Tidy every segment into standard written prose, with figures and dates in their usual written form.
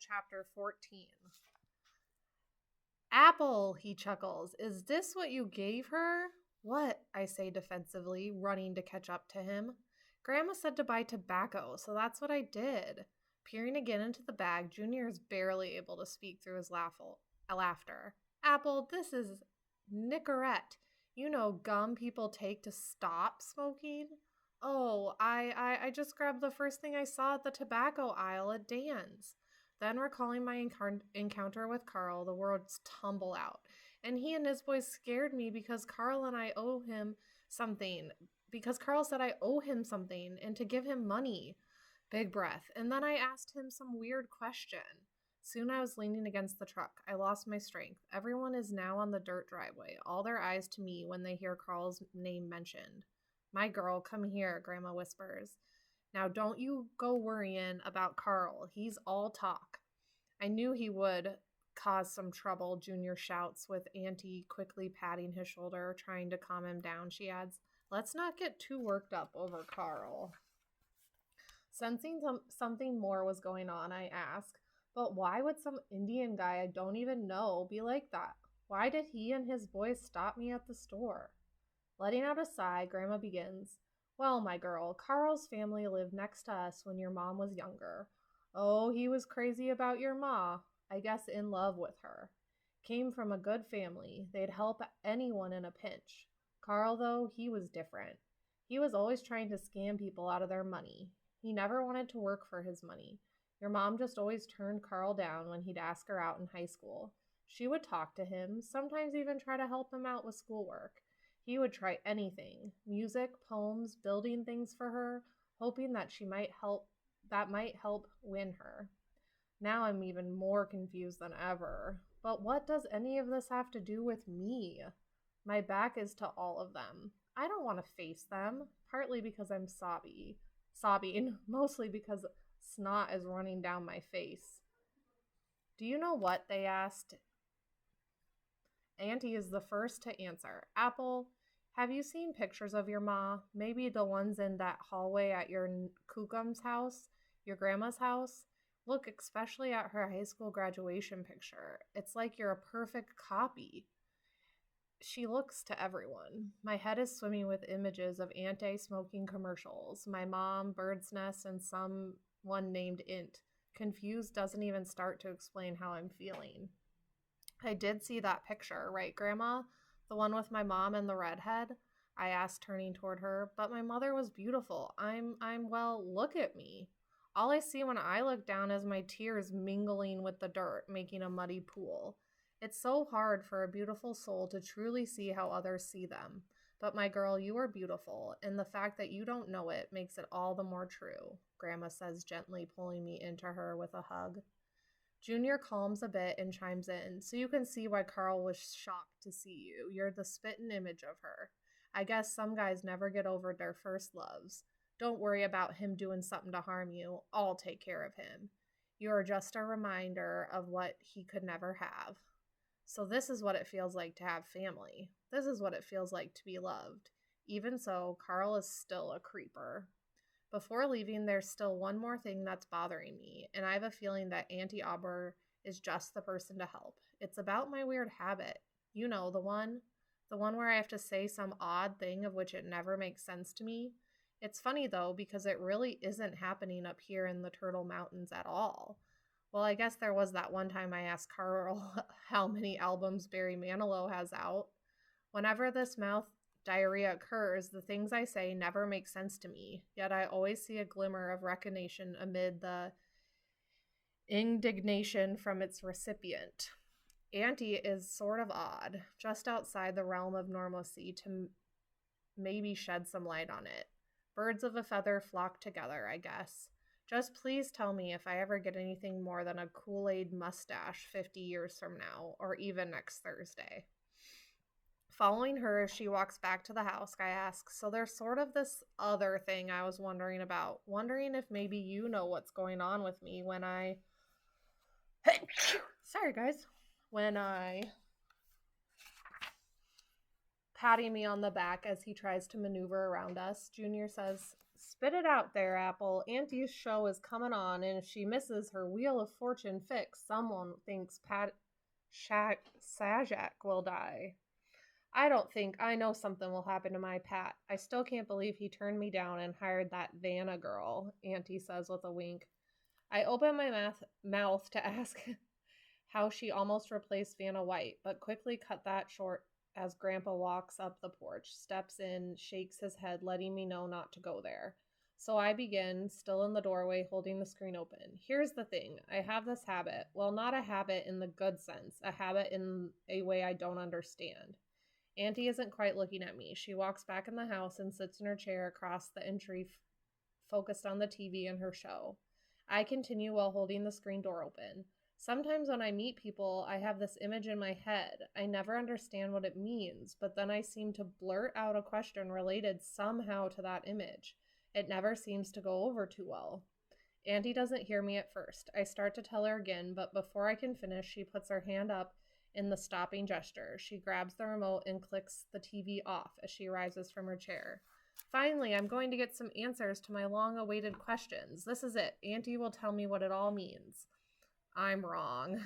Chapter 14. Apple, he chuckles. Is this what you gave her? What? I say defensively, running to catch up to him. Grandma said to buy tobacco, so that's what I did. Peering again into the bag, Junior is barely able to speak through his laughter. Apple, this is Nicorette. You know, gum people take to stop smoking? Oh, I just grabbed the first thing I saw at the tobacco aisle at Dan's. Then, recalling my encounter with Carl, the words tumble out. And he and his boys scared me because Carl and I owe him something. Because Carl said I owe him something and to give him money. Big breath. And then I asked him some weird question. Soon I was leaning against the truck. I lost my strength. Everyone is now on the dirt driveway, all their eyes to me when they hear Carl's name mentioned. My girl, come here, Grandma whispers. Now don't you go worrying about Carl. He's all talk. I knew he would cause some trouble, Junior shouts, with Auntie quickly patting his shoulder, trying to calm him down. She adds, let's not get too worked up over Carl. Sensing something more was going on, I ask, but why would some Indian guy I don't even know be like that? Why did he and his boys stop me at the store? Letting out a sigh, Grandma begins, well, my girl, Carl's family lived next to us when your mom was younger. Oh, he was crazy about your ma. I guess in love with her. Came from a good family. They'd help anyone in a pinch. Carl, though, he was different. He was always trying to scam people out of their money. He never wanted to work for his money. Your mom just always turned Carl down when he'd ask her out in high school. She would talk to him, sometimes even try to help him out with schoolwork. He would try anything, music, poems, building things for her, hoping that might help win her. Now I'm even more confused than ever. But what does any of this have to do with me? My back is to all of them. I don't want to face them, partly because I'm sobbing, mostly because snot is running down my face. Do you know what? They asked. Auntie is the first to answer. Apple, have you seen pictures of your ma? Maybe the ones in that hallway at your Kukum's house, your grandma's house? Look especially at her high school graduation picture. It's like you're a perfect copy. She looks to everyone. My head is swimming with images of anti-smoking commercials, my mom, bird's nest, and someone named Int. Confused doesn't even start to explain how I'm feeling. I did see that picture, right, Grandma? The one with my mom and the redhead? I asked, turning toward her. But my mother was beautiful. Well, look at me. All I see when I look down is my tears mingling with the dirt, making a muddy pool. It's so hard for a beautiful soul to truly see how others see them. But my girl, you are beautiful, and the fact that you don't know it makes it all the more true, Grandma says, gently pulling me into her with a hug. Junior calms a bit and chimes in, so you can see why Carl was shocked to see you. You're the spittin' image of her. I guess some guys never get over their first loves. Don't worry about him doing something to harm you. I'll take care of him. You're just a reminder of what he could never have. So this is what it feels like to have family. This is what it feels like to be loved. Even so, Carl is still a creeper. Before leaving, there's still one more thing that's bothering me, and I have a feeling that Auntie Auber is just the person to help. It's about my weird habit. You know, the one where I have to say some odd thing of which it never makes sense to me. It's funny, though, because it really isn't happening up here in the Turtle Mountains at all. Well, I guess there was that one time I asked Carl how many albums Barry Manilow has out. Whenever this mouth diarrhea occurs, the things I say never make sense to me, yet I always see a glimmer of recognition amid the indignation from its recipient. Auntie is sort of odd, just outside the realm of normalcy to maybe shed some light on it. Birds of a feather flock together, I guess. Just please tell me if I ever get anything more than a Kool-Aid mustache 50 years from now, or even next Thursday. Following her as she walks back to the house, I ask, so there's sort of this other thing I was wondering about, wondering if maybe you know what's going on with me when I... Sorry, guys. Patting me on the back as he tries to maneuver around us, Junior says, Spit it out there, Apple. Auntie's show is coming on, and if she misses her Wheel of Fortune fix, someone thinks Pat Sajak will die. I don't think. I know something will happen to my Pat. I still can't believe he turned me down and hired that Vanna girl, Auntie says with a wink. I open my mouth to ask how she almost replaced Vanna White, but quickly cut that short as Grandpa walks up the porch, steps in, shakes his head, letting me know not to go there. So I begin, still in the doorway, holding the screen open. Here's the thing. I have this habit. Well, not a habit in the good sense, a habit in a way I don't understand. Auntie isn't quite looking at me. She walks back in the house and sits in her chair across the entry, focused on the TV and her show. I continue while holding the screen door open. Sometimes when I meet people, I have this image in my head. I never understand what it means, but then I seem to blurt out a question related somehow to that image. It never seems to go over too well. Auntie doesn't hear me at first. I start to tell her again, but before I can finish, she puts her hand up in the stopping gesture. She grabs the remote and clicks the TV off as she rises from her chair. Finally, I'm going to get some answers to my long-awaited questions. This is it. Auntie will tell me what it all means. I'm wrong.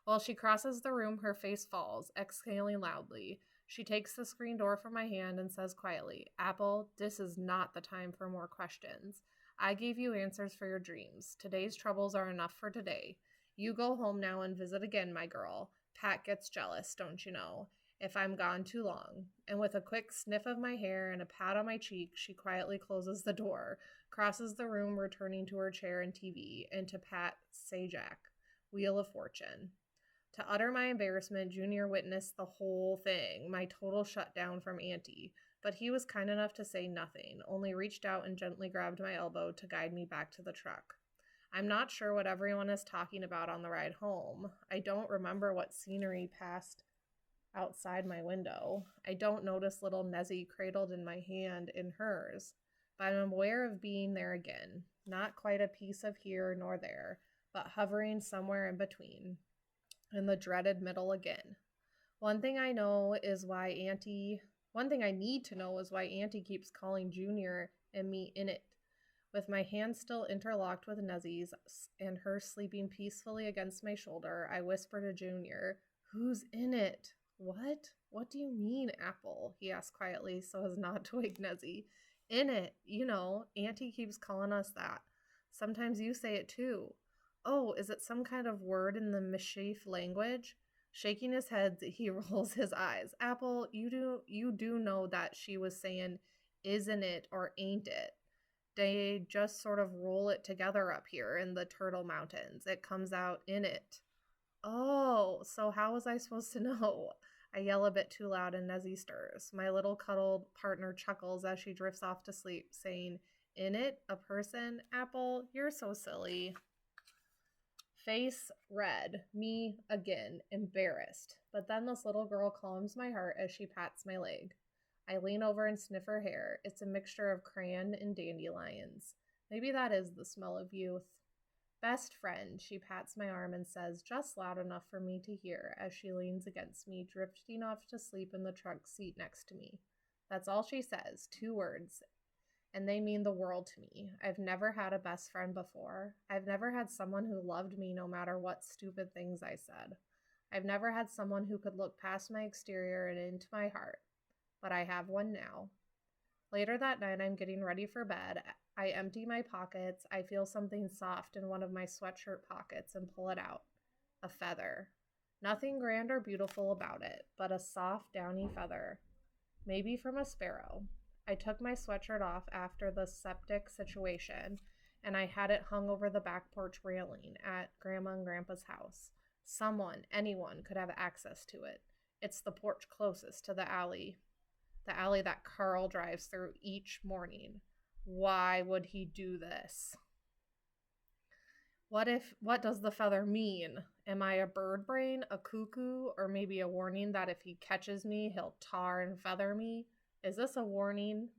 While she crosses the room, her face falls, exhaling loudly. She takes the screen door from my hand and says quietly, Apple, this is not the time for more questions. I gave you answers for your dreams. Today's troubles are enough for today. You go home now and visit again, my girl. Pat gets jealous, don't you know, if I'm gone too long. And with a quick sniff of my hair and a pat on my cheek, she quietly closes the door, crosses the room, returning to her chair and TV, and to Pat Sajak, Wheel of Fortune. To utter my embarrassment, Junior witnessed the whole thing, my total shutdown from Auntie, but he was kind enough to say nothing, only reached out and gently grabbed my elbow to guide me back to the truck. I'm not sure what everyone is talking about on the ride home. I don't remember what scenery passed outside my window. I don't notice little Nezzy cradled in my hand in hers, but I'm aware of being there again, not quite a piece of here nor there, but hovering somewhere in between, in the dreaded middle again. One thing I need to know is why Auntie keeps calling Junior and me in it. With my hands still interlocked with Nezzy's and her sleeping peacefully against my shoulder, I whisper to Junior, Who's in it? What? What do you mean, Apple? He asked quietly so as not to wake Nezzy. In it. You know, Auntie keeps calling us that. Sometimes you say it too. Oh, is it some kind of word in the Mishif language? Shaking his head, he rolls his eyes. Apple, you do know that she was saying, isn't it or ain't it? They just sort of roll it together up here in the Turtle Mountains. It comes out in it. Oh, so how was I supposed to know? I yell a bit too loud and Nezzy stirs. My little cuddled partner chuckles as she drifts off to sleep, saying, In it? A person? Apple? You're so silly. Face red. Me again, embarrassed. But then this little girl calms my heart as she pats my leg. I lean over and sniff her hair. It's a mixture of crayon and dandelions. Maybe that is the smell of youth. Best friend, she pats my arm and says, just loud enough for me to hear as she leans against me, drifting off to sleep in the truck seat next to me. That's all she says, 2 words, and they mean the world to me. I've never had a best friend before. I've never had someone who loved me no matter what stupid things I said. I've never had someone who could look past my exterior and into my heart. But I have one now. Later that night, I'm getting ready for bed. I empty my pockets. I feel something soft in one of my sweatshirt pockets and pull it out. A feather. Nothing grand or beautiful about it, but a soft, downy feather. Maybe from a sparrow. I took my sweatshirt off after the septic situation, and I had it hung over the back porch railing at Grandma and Grandpa's house. Anyone could have access to it. It's the porch closest to the alley that Carl drives through each morning. Why would he do this? What does the feather mean? Am I a bird brain, a cuckoo, or maybe a warning that if he catches me, he'll tar and feather me? Is this a warning?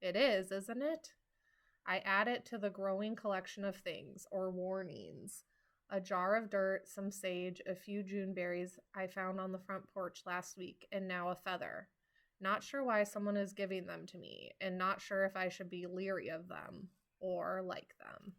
It is, isn't it? I add it to the growing collection of things, or warnings. A jar of dirt, some sage, a few June berries I found on the front porch last week, and now a feather. Not sure why someone is giving them to me, and not sure if I should be leery of them or like them.